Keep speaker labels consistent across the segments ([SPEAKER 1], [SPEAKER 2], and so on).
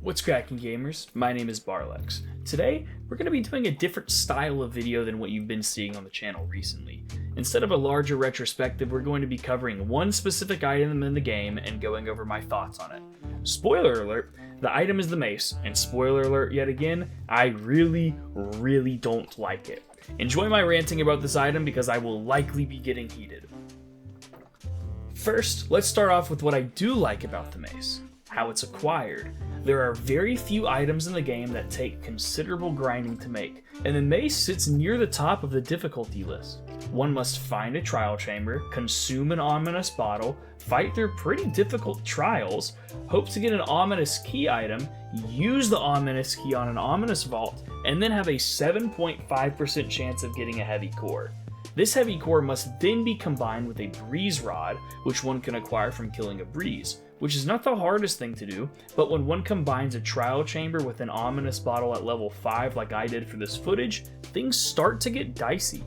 [SPEAKER 1] What's cracking, gamers? My name is Barlex. Today, we're going to be doing a different style of video than what you've been seeing on the channel recently. Instead of a larger retrospective, we're going to be covering one specific item in the game and going over my thoughts on it. Spoiler alert, the item is the mace, and spoiler alert yet again, I really don't like it. Enjoy my ranting about this item because I will likely be getting heated. First, let's start off with what I do like about the mace. How it's acquired. There are very few items in the game that take considerable grinding to make, and the mace sits near the top of the difficulty list. One must find a trial chamber, consume an ominous bottle, fight through pretty difficult trials, hope to get an ominous key item, use the ominous key on an ominous vault, and then have a 7.5% chance of getting a heavy core. This heavy core must then be combined with a breeze rod, which one can acquire from killing a breeze, which is not the hardest thing to do, but when one combines a trial chamber with an ominous bottle at level 5 like I did for this footage, things start to get dicey.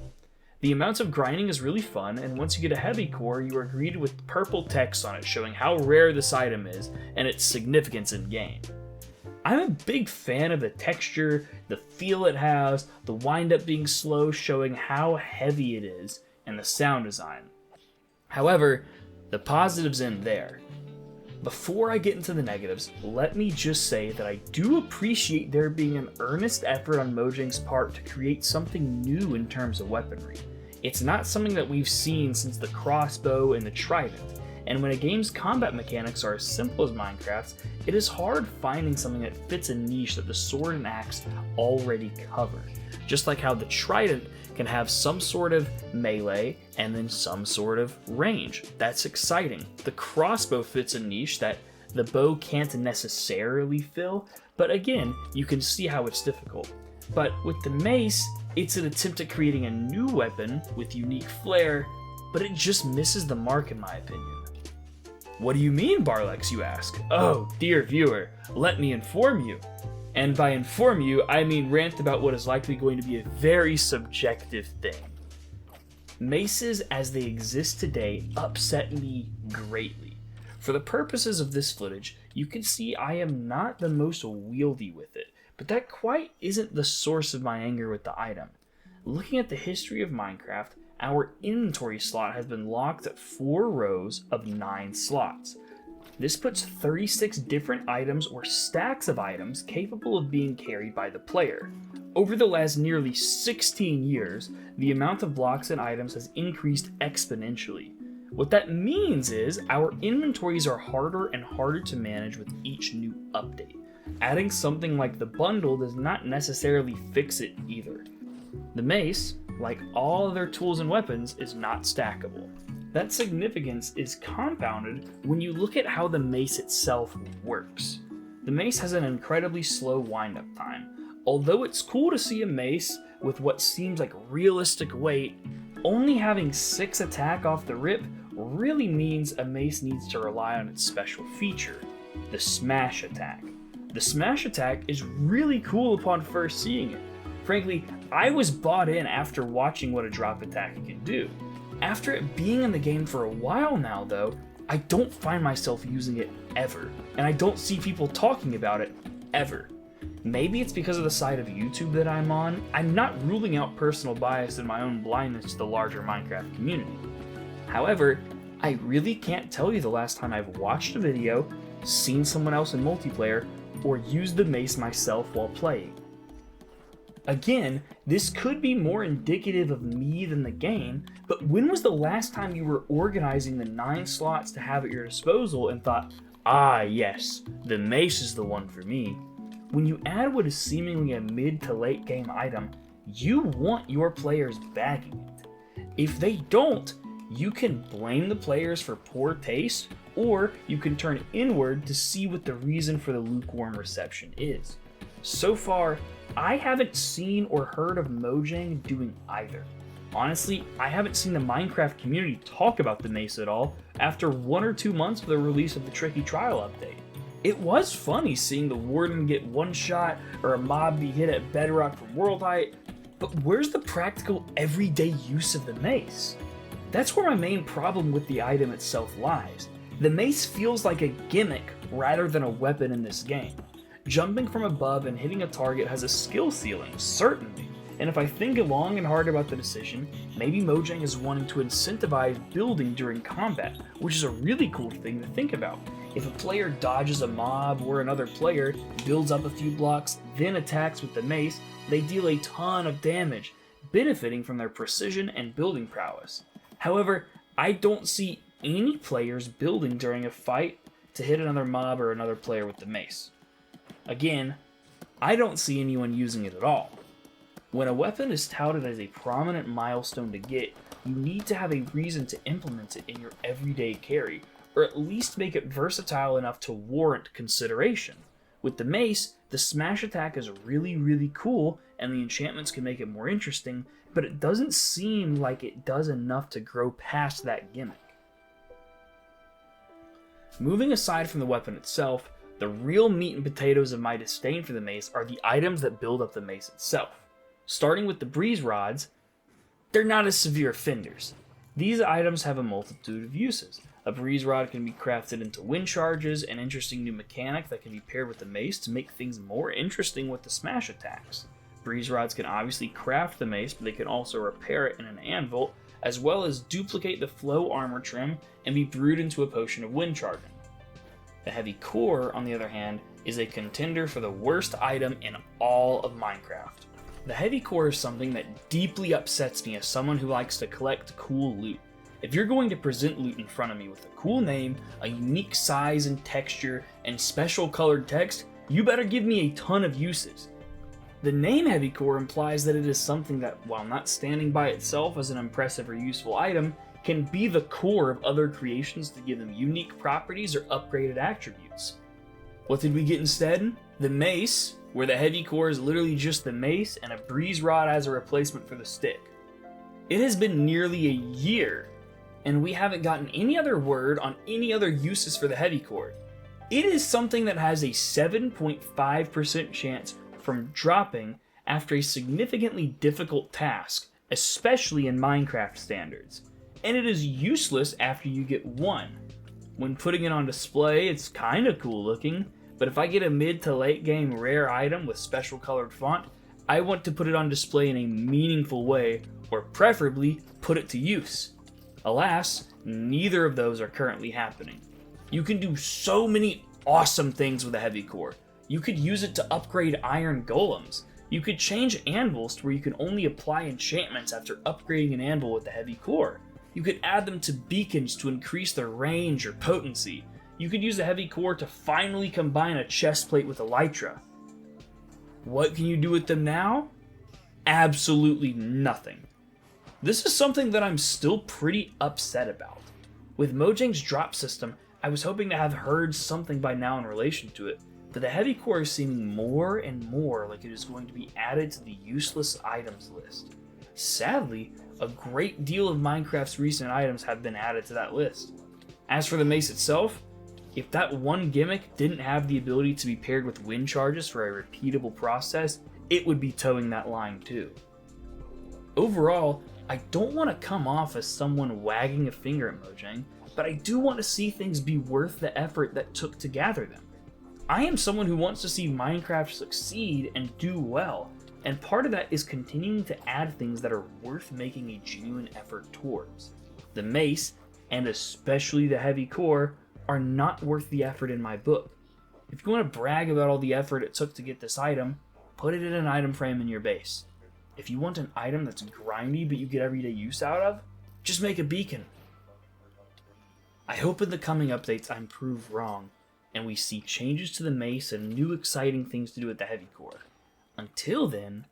[SPEAKER 1] The amount of grinding is really fun, and once you get a heavy core, you are greeted with purple text on it showing how rare this item is and its significance in game. I'm a big fan of the texture, the feel it has, the wind up being slow showing how heavy it is, and the sound design. However, the positives end there. Before I get into the negatives, let me just say that I do appreciate there being an earnest effort on Mojang's part to create something new in terms of weaponry. It's not something that we've seen since the crossbow and the trident, and when a game's combat mechanics are as simple as Minecraft's, it is hard finding something that fits a niche that the sword and axe already cover. Just like how the trident can have some sort of melee and then some sort of range. That's exciting. The crossbow fits a niche that the bow can't necessarily fill, but again, you can see how it's difficult. But with the mace, it's an attempt at creating a new weapon with unique flair, but it just misses the mark in my opinion. What do you mean, Barlex, you ask? Oh, dear viewer, let me inform you. And by inform you, I mean rant about what is likely going to be a very subjective thing. Maces as they exist today upset me greatly. For the purposes of this footage, you can see I am not the most wieldy with it, but that quite isn't the source of my anger with the item. Looking at the history of Minecraft, our inventory slot has been locked at 4 rows of 9 slots. This puts 36 different items or stacks of items capable of being carried by the player. Over the last nearly 16 years, the amount of blocks and items has increased exponentially. What that means is our inventories are harder and harder to manage with each new update. Adding something like the bundle does not necessarily fix it either. The mace, like all other tools and weapons, is not stackable. That significance is compounded when you look at how the mace itself works. The mace has an incredibly slow wind-up time. Although it's cool to see a mace with what seems like realistic weight, only having 6 attack off the rip really means a mace needs to rely on its special feature, the smash attack. The smash attack is really cool upon first seeing it. Frankly, I was bought in after watching what a drop attack can do. After it being in the game for a while now though, I don't find myself using it ever, and I don't see people talking about it ever. Maybe it's because of the side of YouTube that I'm on. I'm not ruling out personal bias and my own blindness to the larger Minecraft community. However, I really can't tell you the last time I've watched a video, seen someone else in multiplayer, or used the mace myself while playing. Again, this could be more indicative of me than the game, but when was the last time you were organizing the 9 slots to have at your disposal and thought, ah yes, the mace is the one for me? When you add what is seemingly a mid to late game item, you want your players bagging it. If they don't, you can blame the players for poor taste, or you can turn inward to see what the reason for the lukewarm reception is. So far, I haven't seen or heard of Mojang doing either. Honestly, I haven't seen the Minecraft community talk about the mace at all after 1 or 2 months of the release of the Tricky Trial update. It was funny seeing the warden get one shot or a mob be hit at bedrock from world height, but where's the practical everyday use of the mace? That's where my main problem with the item itself lies. The mace feels like a gimmick rather than a weapon in this game. Jumping from above and hitting a target has a skill ceiling, certainly, and if I think long and hard about the decision, maybe Mojang is wanting to incentivize building during combat, which is a really cool thing to think about. If a player dodges a mob or another player, builds up a few blocks, then attacks with the mace, they deal a ton of damage, benefiting from their precision and building prowess. However, I don't see any players building during a fight to hit another mob or another player with the mace. Again, I don't see anyone using it at all. When a weapon is touted as a prominent milestone to get, you need to have a reason to implement it in your everyday carry, or at least make it versatile enough to warrant consideration. With the mace, the smash attack is really cool, and the enchantments can make it more interesting, but it doesn't seem like it does enough to grow past that gimmick. Moving aside from the weapon itself, the real meat and potatoes of my disdain for the mace are the items that build up the mace itself. Starting with the breeze rods, they're not as severe offenders. These items have a multitude of uses. A breeze rod can be crafted into wind charges, an interesting new mechanic that can be paired with the mace to make things more interesting with the smash attacks. Breeze rods can obviously craft the mace, but they can also repair it in an anvil, as well as duplicate the flow armor trim and be brewed into a potion of wind charging. The heavy core, on the other hand, is a contender for the worst item in all of Minecraft. The heavy core is something that deeply upsets me as someone who likes to collect cool loot. If you're going to present loot in front of me with a cool name, a unique size and texture, and special colored text, you better give me a ton of uses. The name heavy core implies that it is something that, while not standing by itself as an impressive or useful item, can be the core of other creations to give them unique properties or upgraded attributes. What did we get instead? The mace, where the heavy core is literally just the mace and a breeze rod as a replacement for the stick. It has been nearly a year, and we haven't gotten any other word on any other uses for the heavy core. It is something that has a 7.5% chance from dropping after a significantly difficult task, especially in Minecraft standards, and it is useless after you get one. When putting it on display, it's kinda cool looking, but if I get a mid to late game rare item with special colored font, I want to put it on display in a meaningful way, or preferably put it to use. Alas, neither of those are currently happening. You can do so many awesome things with a heavy core. You could use it to upgrade iron golems. You could change anvils to where you can only apply enchantments after upgrading an anvil with the heavy core. You could add them to beacons to increase their range or potency. You could use the heavy core to finally combine a chest plate with elytra. What can you do with them now? Absolutely nothing. This is something that I'm still pretty upset about. With Mojang's drop system, I was hoping to have heard something by now in relation to it, but the heavy core is seeming more and more like it is going to be added to the useless items list. Sadly, a great deal of Minecraft's recent items have been added to that list. As for the mace itself, if that one gimmick didn't have the ability to be paired with wind charges for a repeatable process, it would be towing that line too. Overall, I don't want to come off as someone wagging a finger at Mojang, but I do want to see things be worth the effort that took to gather them. I am someone who wants to see Minecraft succeed and do well, and part of that is continuing to add things that are worth making a genuine effort towards. The mace, and especially the heavy core, are not worth the effort in my book. If you want to brag about all the effort it took to get this item, put it in an item frame in your base. If you want an item that's grindy but you get everyday use out of, just make a beacon. I hope in the coming updates I'm proved wrong, and we see changes to the mace and new exciting things to do with the heavy core. Until then,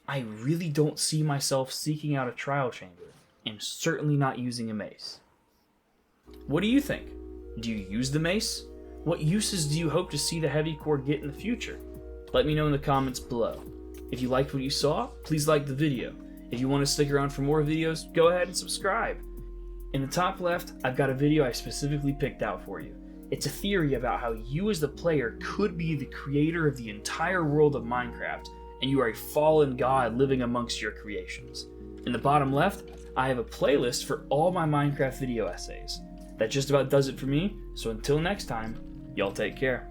[SPEAKER 1] I really don't see myself seeking out a trial chamber, and certainly not using a mace. What do you think? Do you use the mace? What uses do you hope to see the heavy core get in the future? Let me know in the comments below. If you liked what you saw, please like the video. If you want to stick around for more videos, go ahead and subscribe. In the top left, I've got a video I specifically picked out for you. It's a theory about how you as the player could be the creator of the entire world of Minecraft, and you are a fallen god living amongst your creations. In the bottom left, I have a playlist for all my Minecraft video essays. That just about does it for me, so until next time, y'all take care.